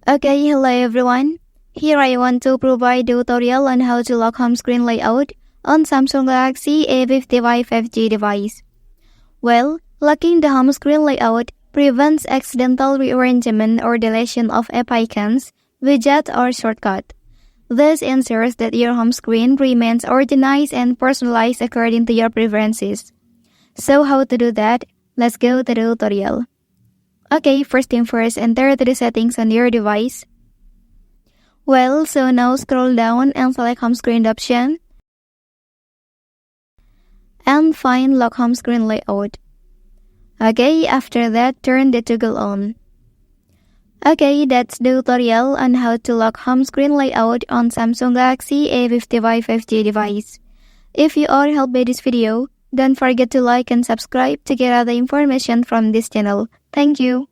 Okay, hello everyone. Here I want to provide a tutorial on how to lock home screen layout on Samsung Galaxy A55 5G device. Well, locking the home screen layout prevents accidental rearrangement or deletion of app icons, widget, or shortcut. This ensures that your home screen remains organized and personalized according to your preferences. So how to do that? Let's go to the tutorial. Okay, first thing first, enter the settings on your device. Well, so now scroll down and select home screen option. And find lock home screen layout. Okay, after that, turn the toggle on. Okay, that's the tutorial on how to lock home screen layout on Samsung Galaxy A55 5G device. If you are helped by this video, don't forget to like and subscribe to get other information from this channel. Thank you.